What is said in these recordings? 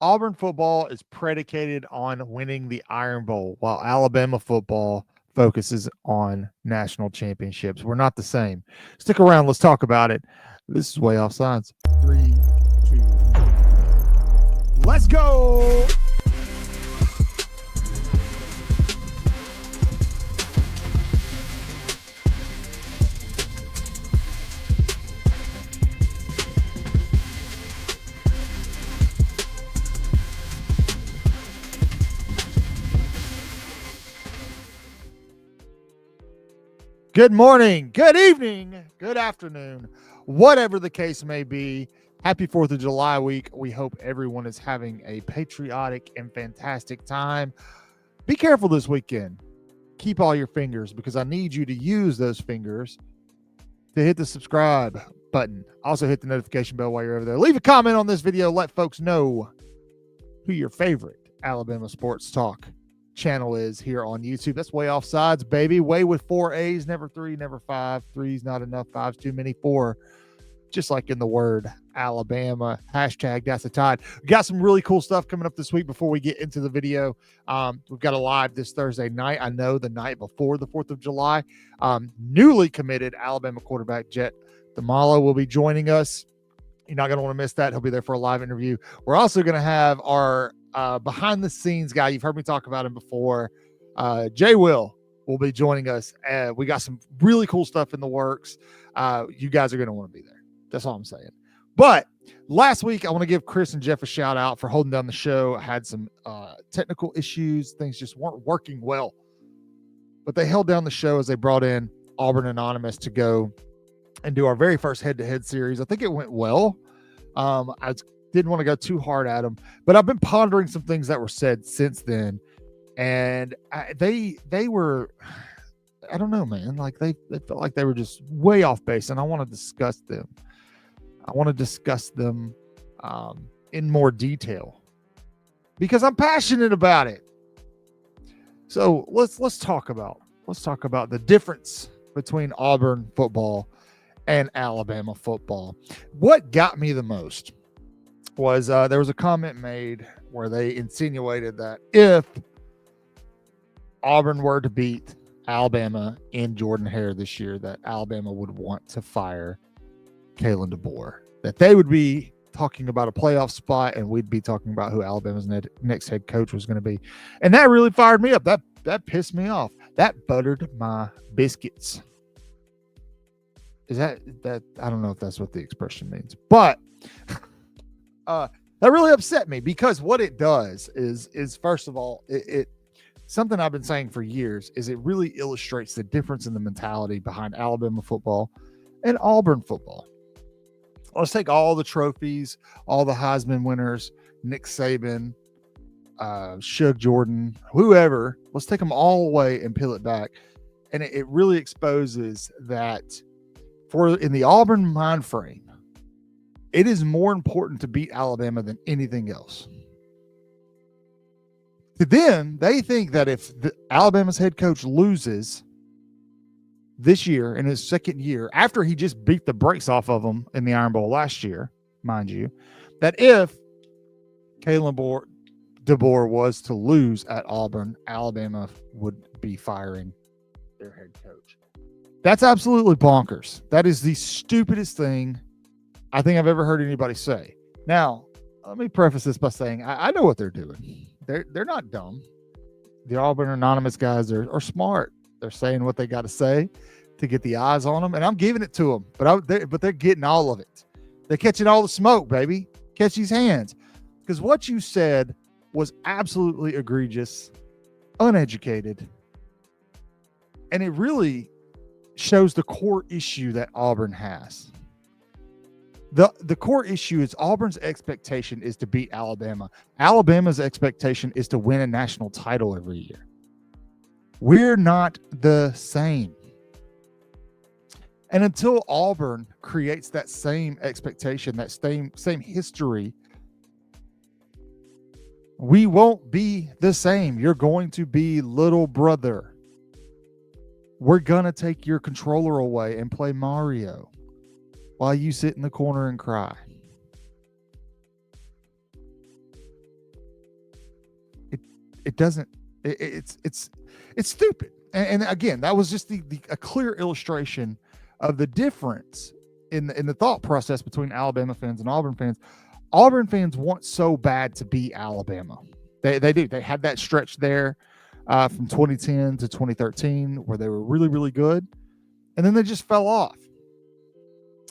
Auburn football is predicated on winning the Iron Bowl, while Alabama football focuses on national championships. We're not the same. Stick around. Let's talk about it. This is Way Off Sides. 3, 2, let's go. Good morning, good evening, good afternoon, whatever the case may be. Happy 4th of July week. We hope everyone is having a patriotic and fantastic time. Be careful this weekend. Keep all your fingers because I need you to use those fingers to hit the subscribe button. Also hit the notification bell while you're over there. Leave a comment on this video. Let folks know who your favorite Alabama sports talk channel is here on YouTube. That's Way Off Sides, baby. Way with 4 A's, never 3, never 5. 3's not enough, 5's too many. 4, just like in the word Alabama. Hashtag that's a tide. We got some really cool stuff coming up this week before we get into the video. We've got a live this Thursday night. I know the night before the 4th of July. Newly committed Alabama quarterback Jet Damalo will be joining us. You're not going to want to miss that. He'll be there for a live interview. We're also going to have our behind the scenes guy. You've heard me talk about him before. Jay will be joining us. We got some really cool stuff in the works. You guys are going to want to be there. That's all I'm saying. But last week, I want to give Chris and Jeff a shout out for holding down the show. I had some technical issues. Things just weren't working well. But they held down the show as they brought in Auburn Anonymous to go and do our very first head-to-head series. I think it went well. I didn't want to go too hard at them, but I've been pondering some things that were said since then, and they were, I don't know, man. Like they felt like they were just way off base, and I want to discuss them. I want to discuss them in more detail because I'm passionate about it. So let's talk about the difference between Auburn football and Alabama football. What got me the most was there was a comment made where they insinuated that if Auburn were to beat Alabama in Jordan-Hare this year, that Alabama would want to fire Kalen DeBoer, that they would be talking about a playoff spot and we'd be talking about who Alabama's next head coach was going to be. And that really fired me up. That pissed me off. That buttered my biscuits. Is that I don't know if that's what the expression means, but that really upset me because what it does is first of all, it something I've been saying for years is it really illustrates the difference in the mentality behind Alabama football and Auburn football. Let's take all the trophies, all the Heisman winners, Nick Saban, Shug Jordan, whoever. Let's take them all away and peel it back, and it really exposes that. In the Auburn mind frame, it is more important to beat Alabama than anything else. To them, they think that if Alabama's head coach loses this year in his second year, after he just beat the brakes off of them in the Iron Bowl last year, mind you, that if Kalen DeBoer was to lose at Auburn, Alabama would be firing their head coach. That's absolutely bonkers. That is the stupidest thing I think I've ever heard anybody say. Now, let me preface this by saying I know what they're doing. They're not dumb. The Auburn Anonymous guys are smart. They're saying what they got to say to get the eyes on them, and I'm giving it to them. But they're getting all of it. They're catching all the smoke, baby. Catch these hands. Because what you said was absolutely egregious, uneducated, and it really shows the core issue that Auburn has. The core issue is Auburn's expectation is to beat Alabama. Alabama's expectation is to win a national title every year. We're not the same. And until Auburn creates that same expectation, that same history, we won't be the same. You're going to be little brother. We're going to take your controller away and play Mario while you sit in the corner and cry. it doesn't. It's stupid. And again, that was just a clear illustration of the difference in the thought process between Alabama fans and Auburn fans. Auburn fans want so bad to beat Alabama. They do. They had that stretch there from 2010 to 2013 where they were really, really good, and then they just fell off.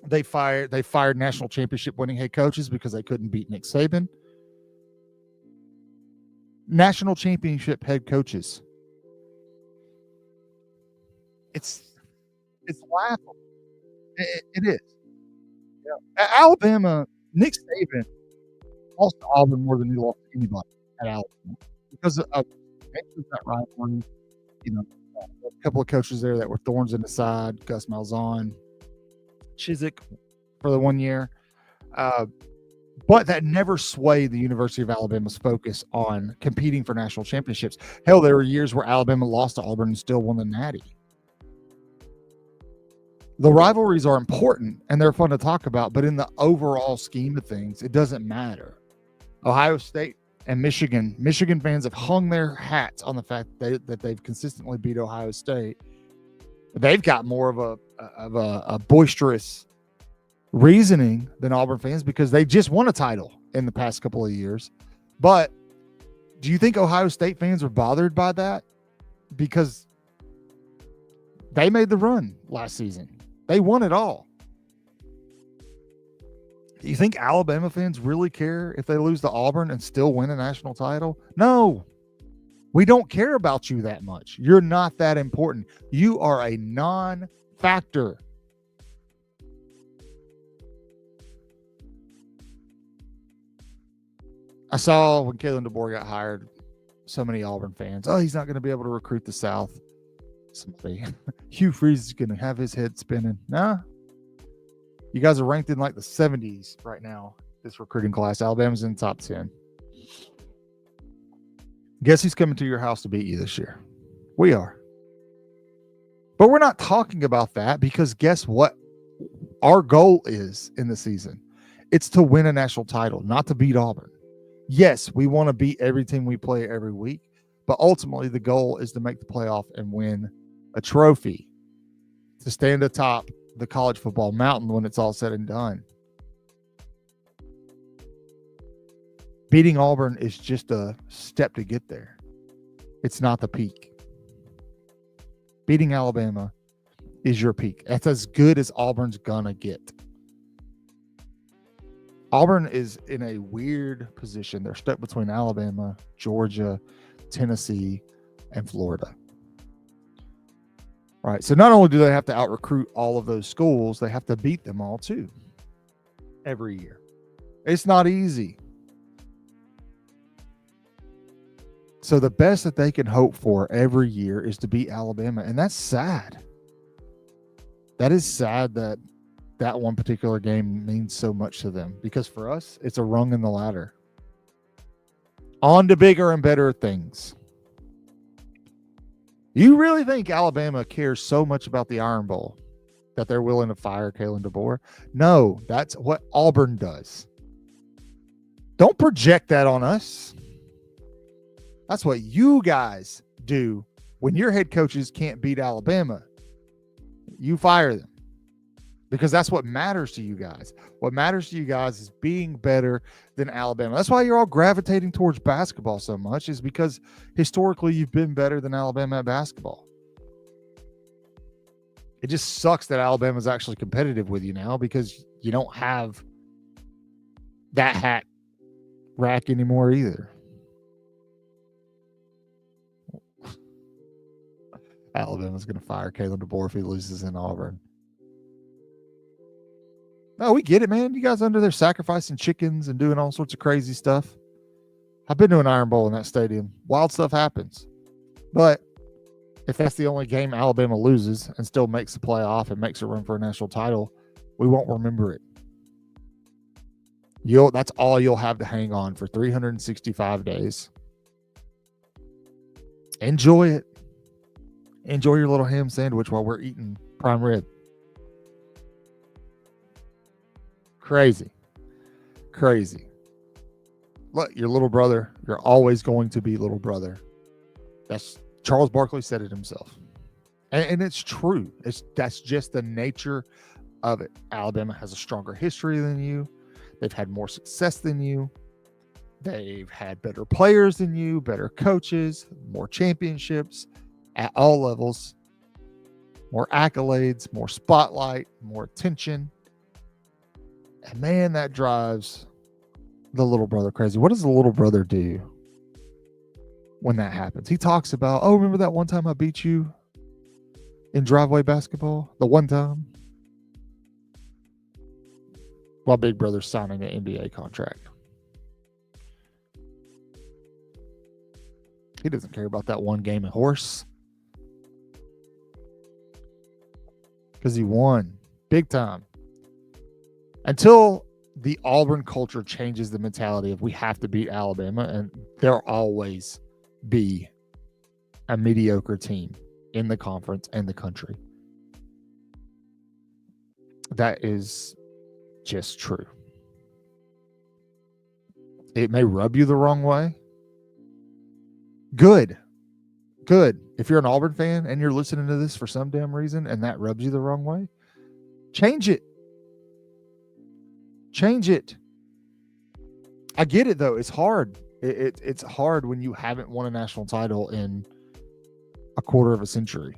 They fired national championship winning head coaches because they couldn't beat Nick Saban. National championship head coaches. It's laughable. It is. Yeah. Alabama, Nick Saban lost to Auburn more than he lost to anybody at Alabama because of that rivalry. A couple of coaches there that were thorns in the side. Gus Malzahn, Chizik for the 1 year. But that never swayed the University of Alabama's focus on competing for national championships. Hell, there were years where Alabama lost to Auburn and still won the Natty. The rivalries are important and they're fun to talk about, but in the overall scheme of things, it doesn't matter. Ohio State and Michigan fans have hung their hats on the fact that they've consistently beat Ohio State. They've got more of a boisterous reasoning than Auburn fans because they just won a title in the past couple of years. But do you think Ohio State fans are bothered by that? Because they made the run last season. They won it all. Do you think Alabama fans really care if they lose to Auburn and still win a national title? No. We don't care about you that much. You're not that important. You are a non-factor. I saw when Kalen DeBoer got hired, so many Auburn fans, he's not going to be able to recruit the South. Somebody, Hugh Freeze is going to have his head spinning. Nah. You guys are ranked in like the 70s right now, this recruiting class. Alabama's in the top 10. Guess who's coming to your house to beat you this year? We are. But we're not talking about that because guess what our goal is in the season? It's to win a national title, not to beat Auburn. Yes, we want to beat every team we play every week, but ultimately the goal is to make the playoff and win a trophy, to stand atop the college football mountain when it's all said and done. Beating Auburn is just a step to get there. It's not the peak. Beating Alabama is your peak. That's as good as Auburn's gonna get. Auburn is in a weird position. They're stuck between Alabama, Georgia, Tennessee, and Florida. All right, so not only do they have to out-recruit all of those schools, they have to beat them all too every year. It's not easy. So the best that they can hope for every year is to beat Alabama, and that's sad. That is sad that that one particular game means so much to them, because for us, it's a rung in the ladder. On to bigger and better things. You really think Alabama cares so much about the Iron Bowl that they're willing to fire Kalen DeBoer? No, that's what Auburn does. Don't project that on us. That's what you guys do when your head coaches can't beat Alabama. You fire them. Because that's what matters to you guys. What matters to you guys is being better than Alabama. That's why you're all gravitating towards basketball so much, is because historically you've been better than Alabama at basketball. It just sucks that Alabama's actually competitive with you now because you don't have that hat rack anymore either. Alabama's going to fire Kalen DeBoer if he loses in Auburn. No, we get it, man. You guys under there sacrificing chickens and doing all sorts of crazy stuff. I've been to an Iron Bowl in that stadium. Wild stuff happens. But if that's the only game Alabama loses and still makes the playoff and makes a run for a national title, we won't remember it. That's all you'll have to hang on for 365 days. Enjoy it. Enjoy your little ham sandwich while we're eating prime rib. Crazy. Look, your little brother, you're always going to be little brother. That's Charles Barkley said it himself. And it's true. That's just the nature of it. Alabama has a stronger history than you. They've had more success than you. They've had better players than you, better coaches, more championships at all levels, more accolades, more spotlight, more attention. And man, that drives the little brother crazy. What does the little brother do when that happens? He talks about, oh, remember that one time I beat you in driveway basketball? The one time? While big brother's signing an NBA contract. He doesn't care about that one game of horse. Because he won big time. Until the Auburn culture changes the mentality of we have to beat Alabama, and there'll always be a mediocre team in the conference and the country. That is just true. It may rub you the wrong way. Good. If you're an Auburn fan and you're listening to this for some damn reason and that rubs you the wrong way, change it. I get it, though. It's hard. It's hard when you haven't won a national title in a quarter of a century.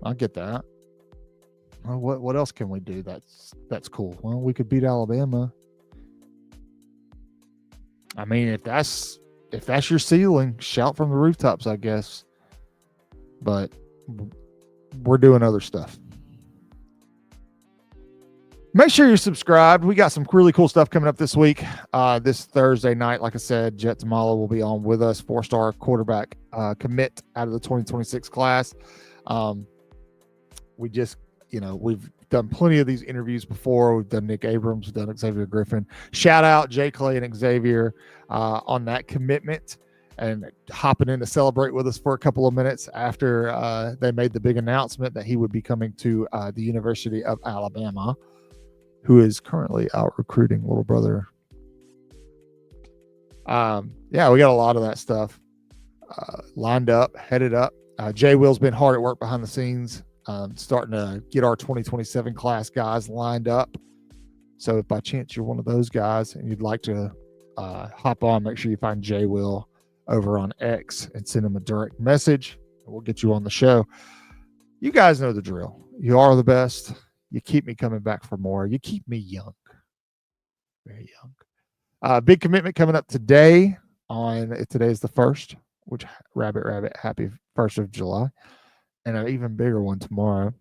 I get that. Well, what else can we do that's cool? Well, we could beat Alabama. I mean, if that's your ceiling, shout from the rooftops, I guess. But we're doing other stuff. Make sure you're subscribed. We got some really cool stuff coming up this week. This Thursday night, like I said, Jet Tamala will be on with us, 4-star quarterback commit out of the 2026 class. We just, we've done plenty of these interviews before. We've done Nick Abrams, we've done Xavier Griffin. Shout out Jay Clay and Xavier on that commitment and hopping in to celebrate with us for a couple of minutes after they made the big announcement that he would be coming to the University of Alabama, who is currently out recruiting little brother. Yeah, we got a lot of that stuff lined up, headed up. Jay Will's been hard at work behind the scenes, starting to get our 2027 class guys lined up. So if by chance you're one of those guys and you'd like to hop on, make sure you find Jay Will over on X and send him a direct message. And we'll get you on the show. You guys know the drill. You are the best. You keep me coming back for more. You keep me young. Very young. Big commitment coming up today today's the 1st, which rabbit, happy 1st of July. And an even bigger one tomorrow.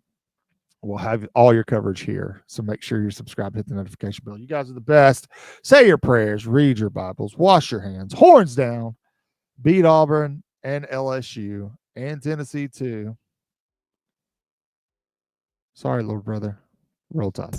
We'll have all your coverage here. So make sure you're subscribed, hit the notification bell. You guys are the best. Say your prayers, read your Bibles, wash your hands, horns down, beat Auburn and LSU and Tennessee too. Sorry, little brother. Roll Tide.